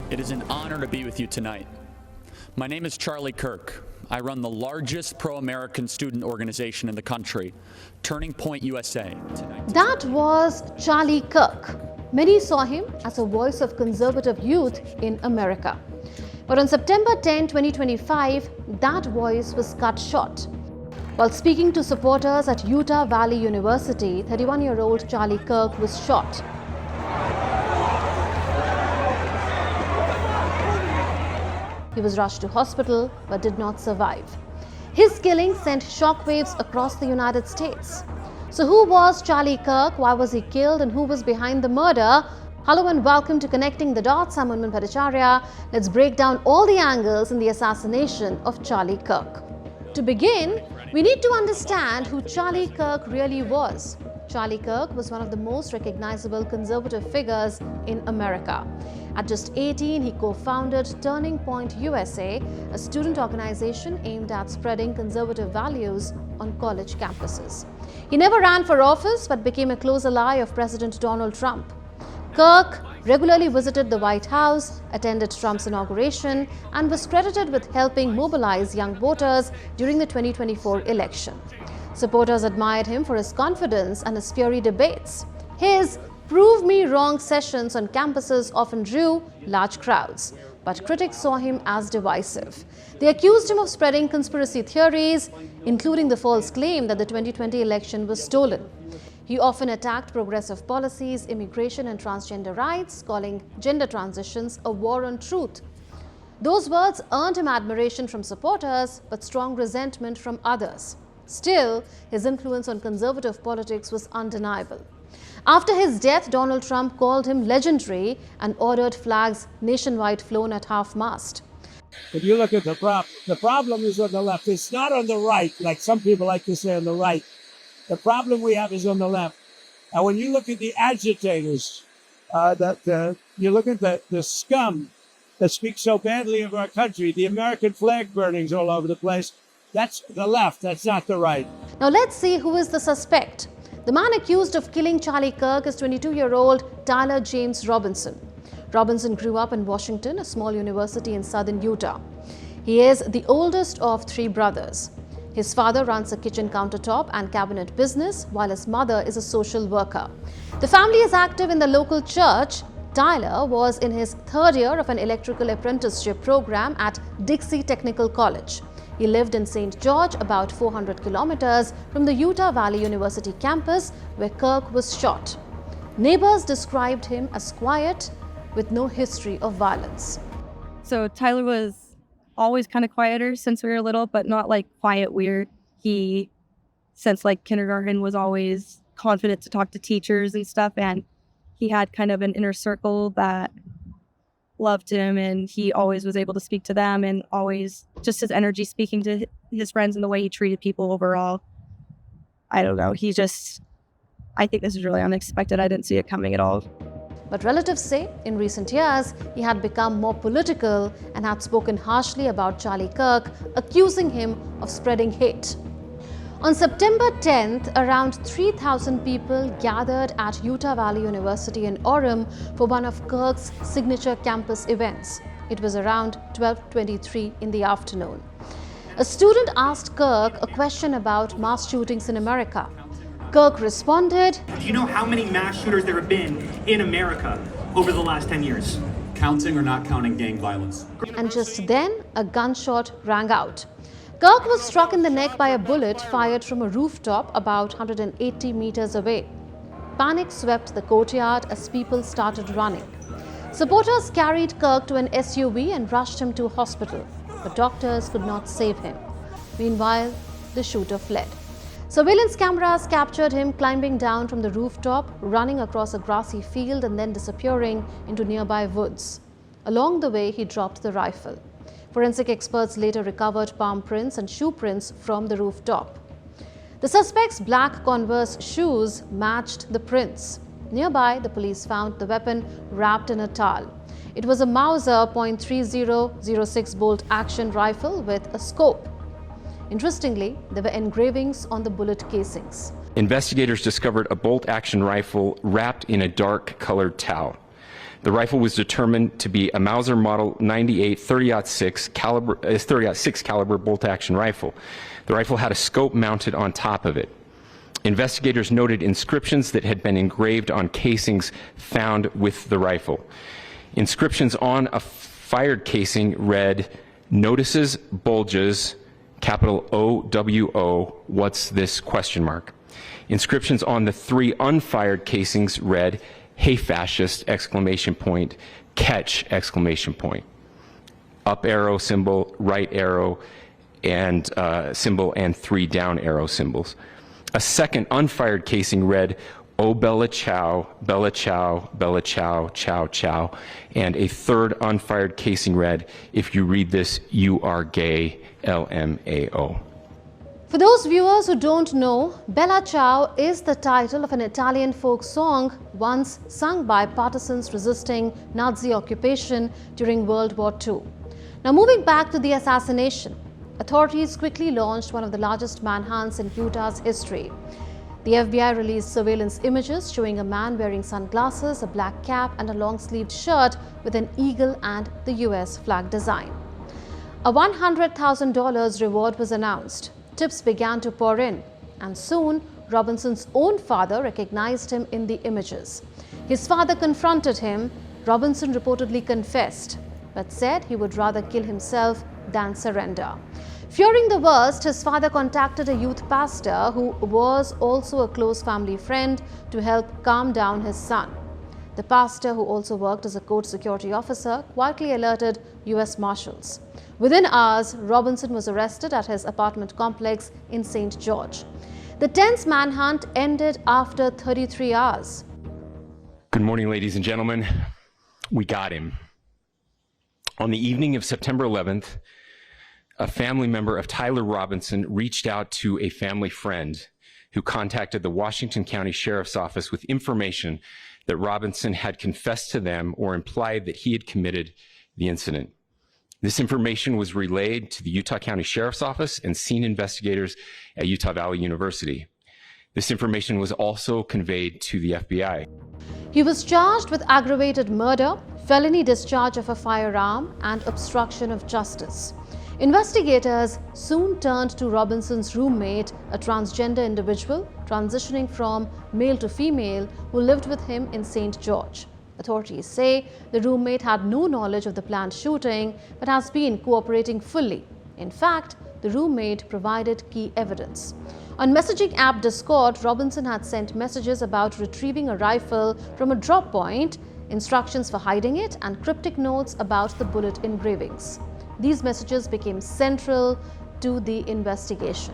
It is an honor to be with you tonight. My name is Charlie Kirk. I run the largest pro-American student organization in the country, Turning Point USA. That was Charlie Kirk. Many saw him as a voice of conservative youth in America. But on September 10, 2025, that voice was cut short. While speaking to supporters at Utah Valley University, 31-year-old Charlie Kirk was shot. He was rushed to hospital but did not survive. His killing sent shockwaves across the United States. So who was Charlie Kirk, why was he killed, and who was behind the murder? Hello and welcome to Connecting the Dots. I'm Unman Bhattacharya. Let's break down all the angles in the assassination of Charlie Kirk. To begin, we need to understand who Charlie Kirk really was. Charlie Kirk was one of the most recognizable conservative figures in America. At just 18, he co-founded Turning Point USA, a student organization aimed at spreading conservative values on college campuses. He never ran for office but became a close ally of President Donald Trump. Kirk regularly visited the White House, attended Trump's inauguration, and was credited with helping mobilize young voters during the 2024 election. Supporters admired him for his confidence and his fiery debates. His prove me wrong sessions on campuses often drew large crowds, but critics saw him as divisive. They accused him of spreading conspiracy theories, including the false claim that the 2020 election was stolen. He often attacked progressive policies, immigration and transgender rights, calling gender transitions a war on truth. Those words earned him admiration from supporters, but strong resentment from others. Still, his influence on conservative politics was undeniable. After his death, Donald Trump called him legendary and ordered flags nationwide flown at half-mast. If you look at the problem is on the left. It's not on the right, like some people like to say on the right. The problem we have is on the left. And when you look at the agitators, you look at the scum that speaks so badly of our country, the American flag burnings all over the place, that's the left, that's not the right. Now let's see who is the suspect. The man accused of killing Charlie Kirk is 22-year-old Tyler James Robinson. Robinson grew up in Washington, a small university in southern Utah. He is the oldest of three brothers. His father runs a kitchen countertop and cabinet business, while his mother is a social worker. The family is active in the local church. Tyler was in his third year of an electrical apprenticeship program at Dixie Technical College. He lived in St. George, about 400 kilometers from the Utah Valley University campus, where Kirk was shot. Neighbors described him as quiet, with no history of violence. So Tyler was always kind of quieter since we were little, but not like quiet weird. He, since like kindergarten, was always confident to talk to teachers and stuff, and he had kind of an inner circle that loved him, and he always was able to speak to them, and always just his energy speaking to his friends and the way he treated people overall. I don't know. I think this is really unexpected. I didn't see it coming at all. But relatives say in recent years, he had become more political and had spoken harshly about Charlie Kirk, accusing him of spreading hate. On September 10th, around 3,000 people gathered at Utah Valley University in Orem for one of Kirk's signature campus events. It was around 12:23 in the afternoon. A student asked Kirk a question about mass shootings in America. Kirk responded, "Do you know how many mass shooters there have been in America over the last 10 years? Counting or not counting gang violence?" And just then, a gunshot rang out. Kirk was struck in the neck by a bullet fired from a rooftop about 180 meters away. Panic swept the courtyard as people started running. Supporters carried Kirk to an SUV and rushed him to a hospital, but doctors could not save him. Meanwhile, the shooter fled. Surveillance cameras captured him climbing down from the rooftop, running across a grassy field and then disappearing into nearby woods. Along the way, he dropped the rifle. Forensic experts later recovered palm prints and shoe prints from the rooftop. The suspect's black Converse shoes matched the prints. Nearby, the police found the weapon wrapped in a towel. It was a Mauser .3006 bolt action rifle with a scope. Interestingly, there were engravings on the bullet casings. Investigators discovered a bolt-action rifle wrapped in a dark-colored towel. The rifle was determined to be a Mauser Model 98 30-06 caliber bolt-action rifle. The rifle had a scope mounted on top of it. Investigators noted inscriptions that had been engraved on casings found with the rifle. Inscriptions on a fired casing read, "Notices bulges, capital OWO, what's this?" ? Inscriptions on the 3 unfired casings read, "Hey fascist!" ! Catch! ! Up arrow symbol, right arrow and symbol, and 3 down arrow symbols. A second unfired casing read, "Oh Bella Chow, Bella Chow, Bella Chow, Chow Chow," and a third unfired casing read, "If you read this, you are gay, LMAO." For those viewers who don't know, Bella Ciao is the title of an Italian folk song once sung by partisans resisting Nazi occupation during World War II. Now, moving back to the assassination, authorities quickly launched one of the largest manhunts in Utah's history. The FBI released surveillance images showing a man wearing sunglasses, a black cap and a long-sleeved shirt with an eagle and the US flag design. A $100,000 reward was announced. Tips began to pour in, and soon Robinson's own father recognized him in the images. His father confronted him. Robinson reportedly confessed, but said he would rather kill himself than surrender. Fearing the worst, his father contacted a youth pastor who was also a close family friend to help calm down his son. The pastor, who also worked as a court security officer, quietly alerted US Marshals. Within hours, Robinson was arrested at his apartment complex in St. George. The tense manhunt ended after 33 hours. Good morning, ladies and gentlemen. We got him. On the evening of September 11th, a family member of Tyler Robinson reached out to a family friend who contacted the Washington County Sheriff's Office with information that Robinson had confessed to them or implied that he had committed the incident. This information was relayed to the Utah County Sheriff's Office and scene investigators at Utah Valley University. This information was also conveyed to the FBI. He was charged with aggravated murder, felony discharge of a firearm, and obstruction of justice. Investigators soon turned to Robinson's roommate, a transgender individual transitioning from male to female, who lived with him in St. George. Authorities say the roommate had no knowledge of the planned shooting but has been cooperating fully. In fact, the roommate provided key evidence. On messaging app Discord, Robinson had sent messages about retrieving a rifle from a drop point, instructions for hiding it, and cryptic notes about the bullet engravings. These messages became central to the investigation.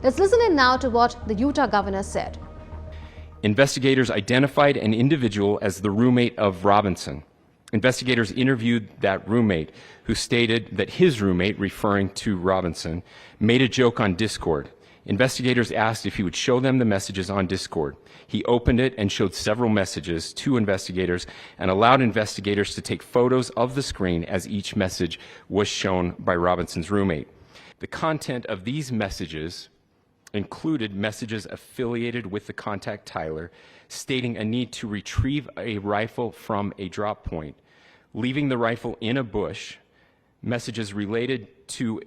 Let's listen in now to what the Utah governor said. Investigators identified an individual as the roommate of Robinson. Investigators interviewed that roommate, who stated that his roommate, referring to Robinson, made a joke on Discord. Investigators asked if he would show them the messages on Discord. He opened it and showed several messages to investigators and allowed investigators to take photos of the screen as each message was shown by Robinson's roommate. The content of these messages included messages affiliated with the contact Tyler, stating a need to retrieve a rifle from a drop point, leaving the rifle in a bush, messages related to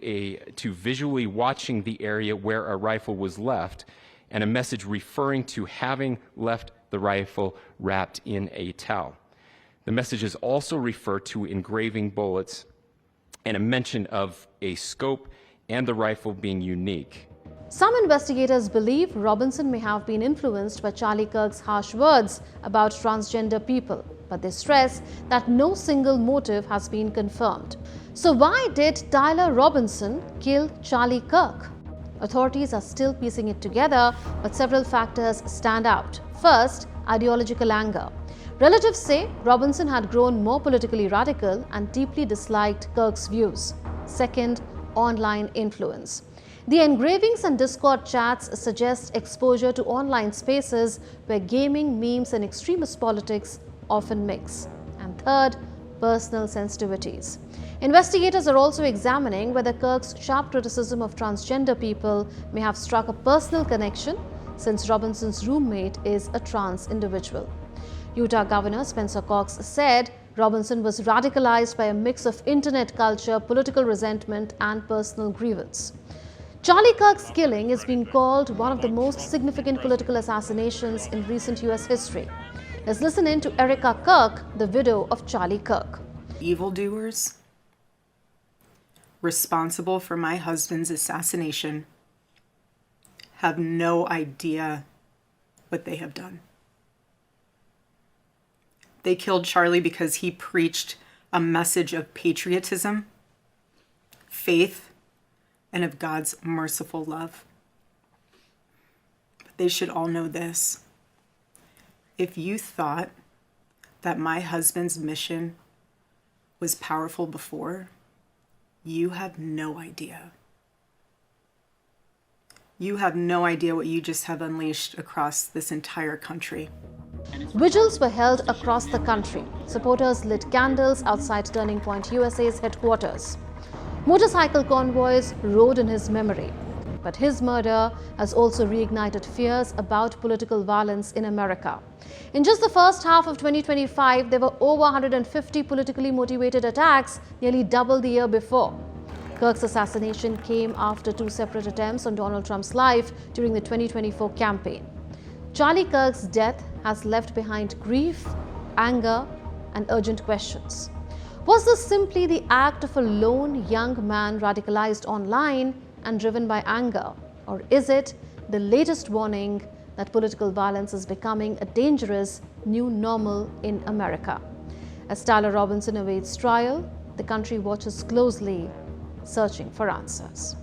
visually watching the area where a rifle was left, and a message referring to having left the rifle wrapped in a towel. The messages also refer to engraving bullets and a mention of a scope and the rifle being unique. Some investigators believe Robinson may have been influenced by Charlie Kirk's harsh words about transgender people, but they stress that no single motive has been confirmed. So why did Tyler Robinson kill Charlie Kirk? Authorities are still piecing it together, but several factors stand out. First, ideological anger. Relatives say Robinson had grown more politically radical and deeply disliked Kirk's views. Second, online influence. The engravings and Discord chats suggest exposure to online spaces where gaming, memes, and extremist politics often mix. And third, personal sensitivities. Investigators are also examining whether Kirk's sharp criticism of transgender people may have struck a personal connection, since Robinson's roommate is a trans individual. Utah Governor Spencer Cox said Robinson was radicalized by a mix of internet culture, political resentment, and personal grievance. Charlie Kirk's killing is being called one of the most significant political assassinations in recent U.S. history. Let's listen in to Erica Kirk, the widow of Charlie Kirk. Evildoers responsible for my husband's assassination have no idea what they have done. They killed Charlie because he preached a message of patriotism, faith, and of God's merciful love. But they should all know this. If you thought that my husband's mission was powerful before, you have no idea. You have no idea what you just have unleashed across this entire country. Vigils were held across the country. Supporters lit candles outside Turning Point USA's headquarters. Motorcycle convoys rode in his memory. But his murder has also reignited fears about political violence in America. In just the first half of 2025, there were over 150 politically motivated attacks, nearly double the year before. Kirk's assassination came after two separate attempts on Donald Trump's life during the 2024 campaign. Charlie Kirk's death has left behind grief, anger, and urgent questions. Was this simply the act of a lone young man radicalized online and driven by anger? Or is it the latest warning that political violence is becoming a dangerous new normal in America? As Tyler Robinson awaits trial, the country watches closely, searching for answers.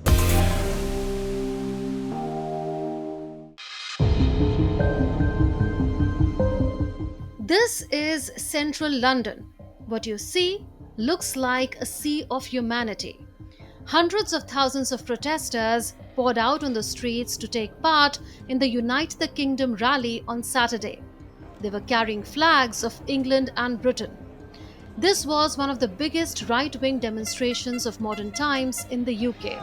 This is central London. What you see looks like a sea of humanity. Hundreds of thousands of protesters poured out on the streets to take part in the Unite the Kingdom rally on Saturday. They were carrying flags of England and Britain. This was one of the biggest right-wing demonstrations of modern times in the UK.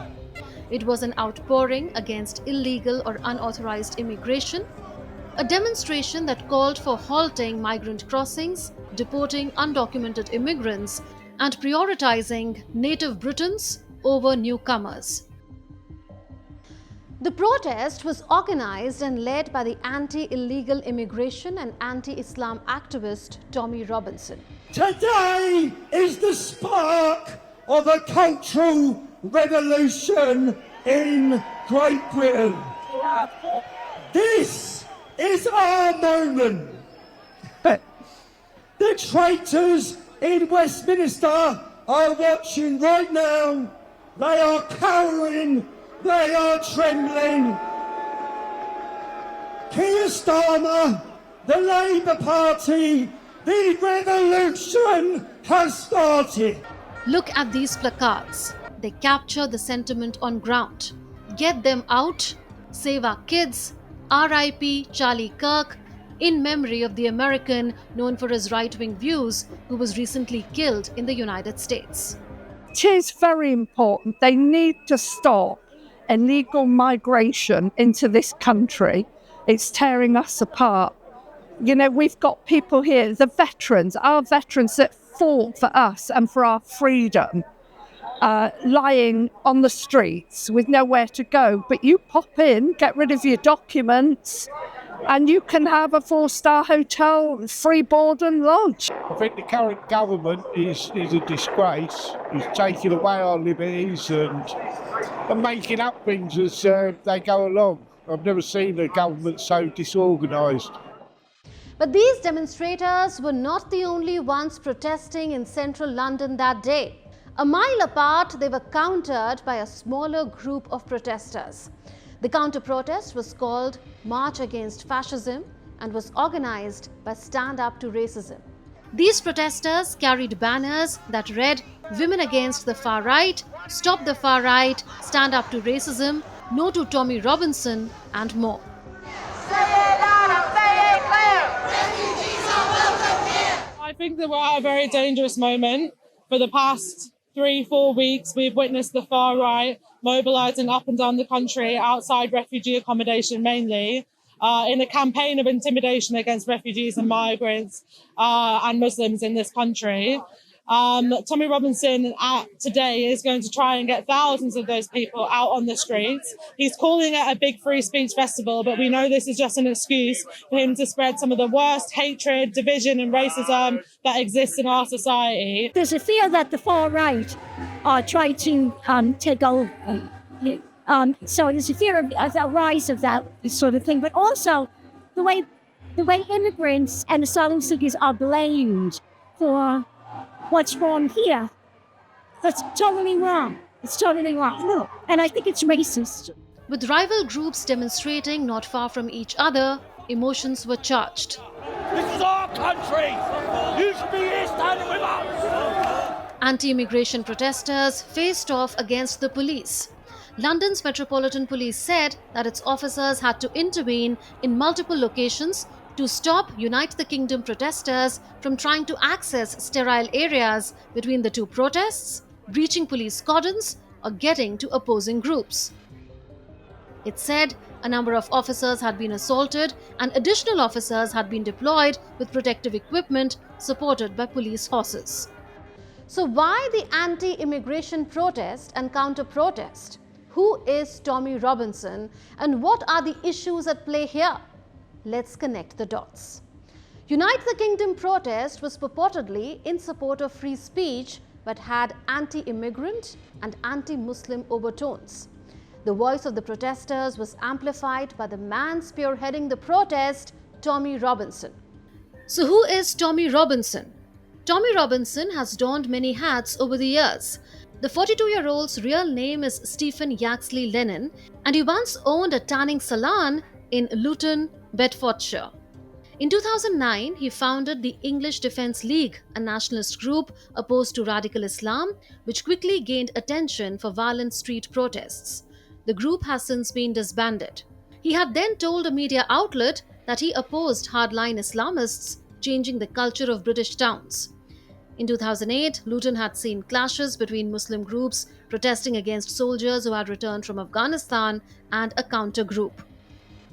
It was an outpouring against illegal or unauthorized immigration, a demonstration that called for halting migrant crossings, deporting undocumented immigrants, and prioritizing native Britons over newcomers. The protest was organized and led by the anti-illegal immigration and anti-Islam activist Tommy Robinson. Today is the spark of a cultural revolution in Great Britain. This is our moment. The traitors in Westminster are watching right now. They are cowering. They are trembling. Keir Starmer, the Labour Party, the revolution has started. Look at these placards. They capture the sentiment on ground. Get them out, save our kids, R.I.P. Charlie Kirk, in memory of the American known for his right-wing views who was recently killed in the United States. It is very important. They need to stop illegal migration into this country. It's tearing us apart. You know, we've got people here, the veterans, our veterans that fought for us and for our freedom, lying on the streets with nowhere to go. But you pop in, get rid of your documents, and you can have a 4-star hotel, free board and lunch. I think the current government is a disgrace. It's taking away our liberties and making up things as they go along. I've never seen a government so disorganised. But these demonstrators were not the only ones protesting in central London that day. A mile apart, they were countered by a smaller group of protesters. The counter-protest was called March Against Fascism and was organized by Stand Up to Racism. These protesters carried banners that read "Women Against the Far Right," "Stop the Far Right," "Stand Up to Racism," "No to Tommy Robinson," and more. I think that we're at a very dangerous moment. For the past 3-4 weeks, we've witnessed the far right mobilising up and down the country outside refugee accommodation mainly. in a campaign of intimidation against refugees and migrants and Muslims in this country. Tommy Robinson today is going to try and get thousands of those people out on the streets. He's calling it a big free speech festival, but we know this is just an excuse for him to spread some of the worst hatred, division and racism that exists in our society. There's a fear that the far right try to take over. So there's a fear of the rise of that sort of thing, but also the way immigrants and asylum seekers are blamed for what's wrong here. That's totally wrong. It's totally wrong. No. And I think it's racist. With rival groups demonstrating not far from each other, emotions were charged. This is our country. You should be here standing with us. Anti-immigration protesters faced off against the police. London's Metropolitan Police said that its officers had to intervene in multiple locations to stop Unite the Kingdom protesters from trying to access sterile areas between the two protests, breaching police cordons, or getting to opposing groups. It said a number of officers had been assaulted and additional officers had been deployed with protective equipment supported by police horses. So why the anti-immigration protest and counter-protest? Who is Tommy Robinson and what are the issues at play here? Let's connect the dots. Unite the Kingdom protest was purportedly in support of free speech but had anti-immigrant and anti-Muslim overtones. The voice of the protesters was amplified by the man spearheading the protest, Tommy Robinson. So who is Tommy Robinson? Tommy Robinson has donned many hats over the years. The 42-year-old's real name is Stephen Yaxley Lennon, and he once owned a tanning salon in Luton, Bedfordshire. In 2009, he founded the English Defence League, a nationalist group opposed to radical Islam, which quickly gained attention for violent street protests. The group has since been disbanded. He had then told a media outlet that he opposed hardline Islamists, changing the culture of British towns. In 2008, Luton had seen clashes between Muslim groups protesting against soldiers who had returned from Afghanistan and a counter group.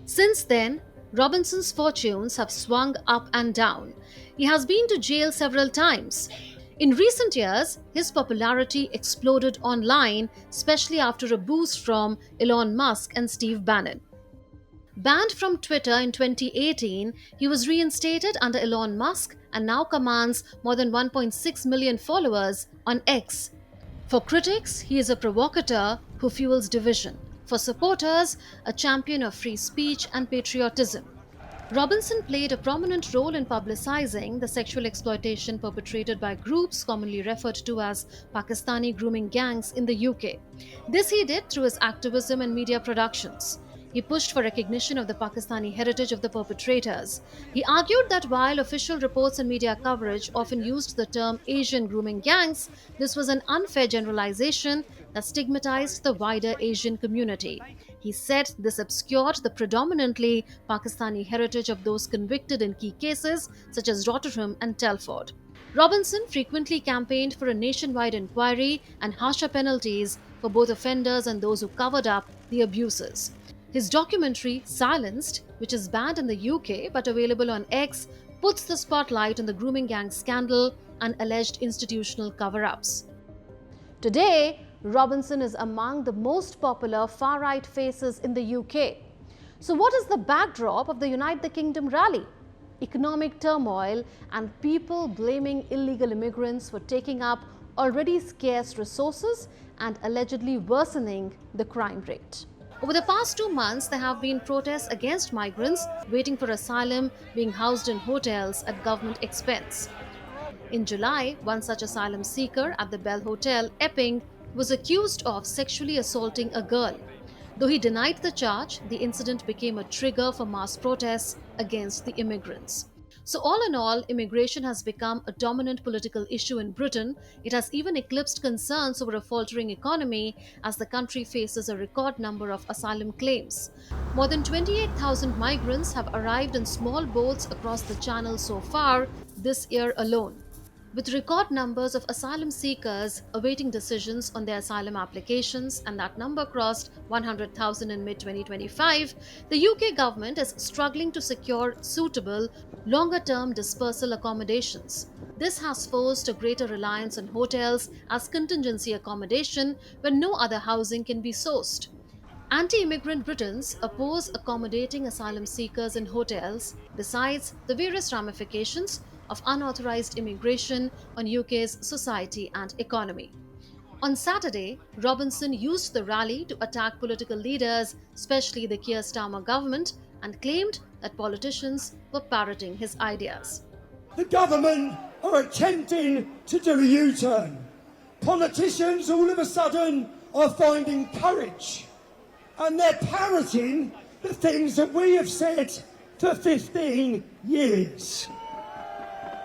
Since then, Robinson's fortunes have swung up and down. He has been to jail several times. In recent years, his popularity exploded online, especially after a boost from Elon Musk and Steve Bannon. Banned from Twitter in 2018, he was reinstated under Elon Musk and now commands more than 1.6 million followers on X. For critics, he is a provocateur who fuels division. For supporters, a champion of free speech and patriotism. Robinson played a prominent role in publicizing the sexual exploitation perpetrated by groups commonly referred to as Pakistani grooming gangs in the UK. This he did through his activism and media productions. He pushed for recognition of the Pakistani heritage of the perpetrators. He argued that while official reports and media coverage often used the term Asian grooming gangs, this was an unfair generalization that stigmatized the wider Asian community. He said this obscured the predominantly Pakistani heritage of those convicted in key cases such as Rotherham and Telford. Robinson frequently campaigned for a nationwide inquiry and harsher penalties for both offenders and those who covered up the abuses. His documentary, Silenced, which is banned in the UK but available on X, puts the spotlight on the grooming gang scandal and alleged institutional cover-ups. Today, Robinson is among the most popular far-right faces in the UK. So what is the backdrop of the Unite the Kingdom rally? Economic turmoil and people blaming illegal immigrants for taking up already scarce resources and allegedly worsening the crime rate. Over the past 2 months, there have been protests against migrants waiting for asylum being housed in hotels at government expense. In July, one such asylum seeker at the Bell Hotel, Epping, was accused of sexually assaulting a girl. Though he denied the charge, the incident became a trigger for mass protests against the immigrants. So all in all, immigration has become a dominant political issue in Britain. It has even eclipsed concerns over a faltering economy as the country faces a record number of asylum claims. More than 28,000 migrants have arrived in small boats across the Channel so far this year alone. With record numbers of asylum seekers awaiting decisions on their asylum applications, and that number crossed 100,000 in mid-2025, the UK government is struggling to secure suitable, longer-term dispersal accommodations. This has forced a greater reliance on hotels as contingency accommodation when no other housing can be sourced. Anti-immigrant Britons oppose accommodating asylum seekers in hotels, besides the various ramifications of unauthorized immigration on UK's society and economy. On Saturday, Robinson used the rally to attack political leaders, especially the Keir Starmer government, and claimed that politicians were parroting his ideas. The government are attempting to do a U-turn. Politicians all of a sudden are finding courage, and they're parroting the things that we have said for 15 years.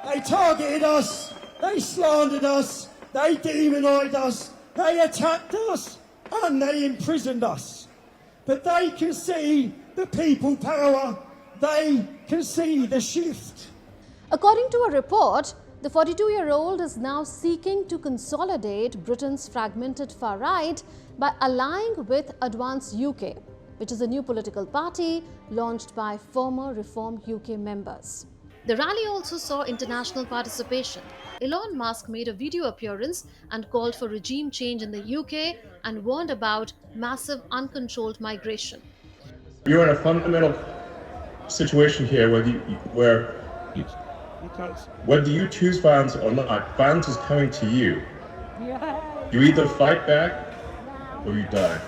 They targeted us, they slandered us, they demonised us, they attacked us, and they imprisoned us. But they can see the people power, they can see the shift. According to a report, the 42-year-old is now seeking to consolidate Britain's fragmented far right by allying with Advance UK, which is a new political party launched by former Reform UK members. The rally also saw international participation. Elon Musk made a video appearance and called for regime change in the UK and warned about massive uncontrolled migration. You're in a fundamental situation here where whether you choose violence or not, violence is coming to you. You either fight back or you die.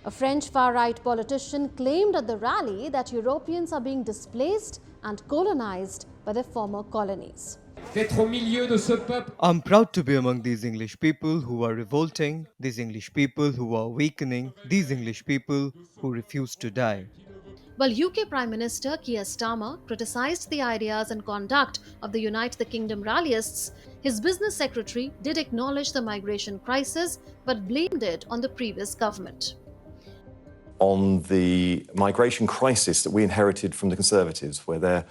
A French far-right politician claimed at the rally that Europeans are being displaced and colonized by their former colonies. I'm proud to be among these English people who are revolting, these English people who are weakening, these English people who refuse to die. While UK Prime Minister Keir Starmer criticised the ideas and conduct of the Unite the Kingdom rallyists, his business secretary did acknowledge the migration crisis but blamed it on the previous government. On the migration crisis that we inherited from the Conservatives, where their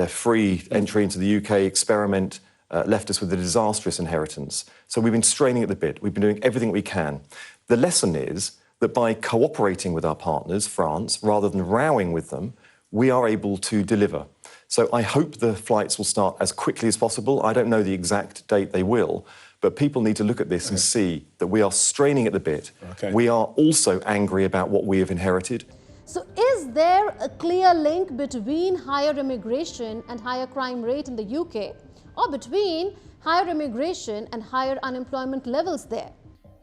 free entry into the UK experiment left us with a disastrous inheritance. So we've been straining at the bit. We've been doing everything we can. The lesson is that by cooperating with our partners, France, rather than rowing with them, we are able to deliver. So I hope the flights will start as quickly as possible. I don't know the exact date they will, but people need to look at this and see that we are straining at the bit. Okay. We are also angry about what we have inherited. So is there a clear link between higher immigration and higher crime rate in the UK, or between higher immigration and higher unemployment levels there?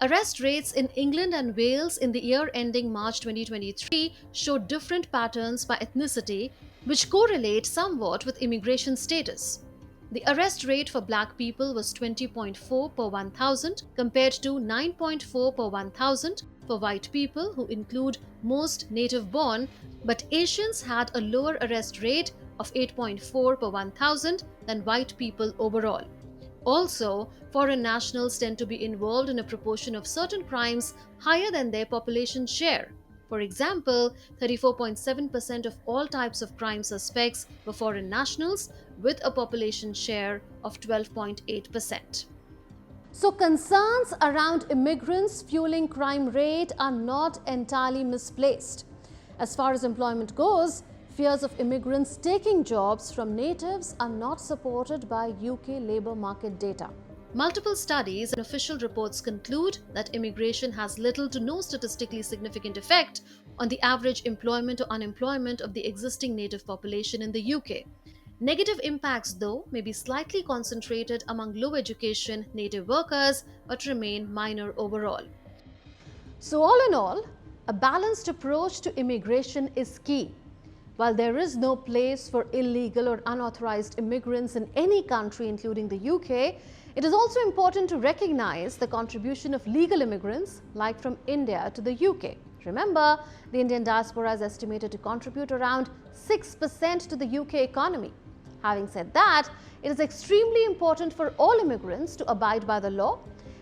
Arrest rates in England and Wales in the year ending March 2023 show different patterns by ethnicity, which correlate somewhat with immigration status. The arrest rate for black people was 20.4 per 1,000 compared to 9.4 per 1,000 for white people, who include most native-born, but Asians had a lower arrest rate of 8.4 per 1,000 than white people overall. Also, foreign nationals tend to be involved in a proportion of certain crimes higher than their population share. For example, 34.7% of all types of crime suspects were foreign nationals, with a population share of 12.8%. So concerns around immigrants fueling crime rate are not entirely misplaced. As far as employment goes, fears of immigrants taking jobs from natives are not supported by UK labour market data. Multiple studies and official reports conclude that immigration has little to no statistically significant effect on the average employment or unemployment of the existing native population in the UK. Negative impacts, though, may be slightly concentrated among low education native workers but remain minor overall. So all in all, a balanced approach to immigration is key. While there is no place for illegal or unauthorized immigrants in any country, including the UK, it is also important to recognize the contribution of legal immigrants, like from India to the UK. Remember, the Indian diaspora is estimated to contribute around 6% to the UK economy. Having said that, it is extremely important for all immigrants to abide by the law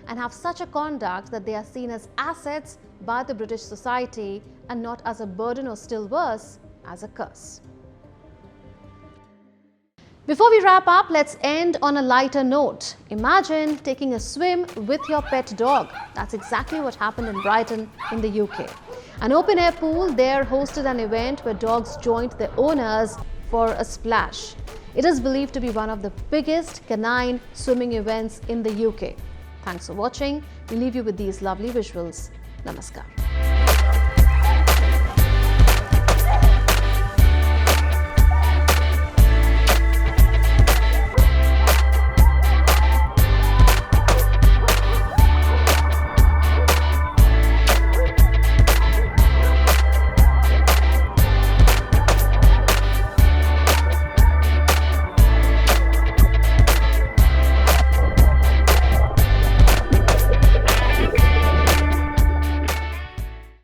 and have such a conduct that they are seen as assets by the British society and not as a burden or, still worse, as a curse. Before we wrap up, let's end on a lighter note. Imagine taking a swim with your pet dog. That's exactly what happened in Brighton in the UK. An open-air pool there hosted an event where dogs joined their owners for a splash. It is believed to be one of the biggest canine swimming events in the UK. Thanks for watching. We leave you with these lovely visuals. Namaskar.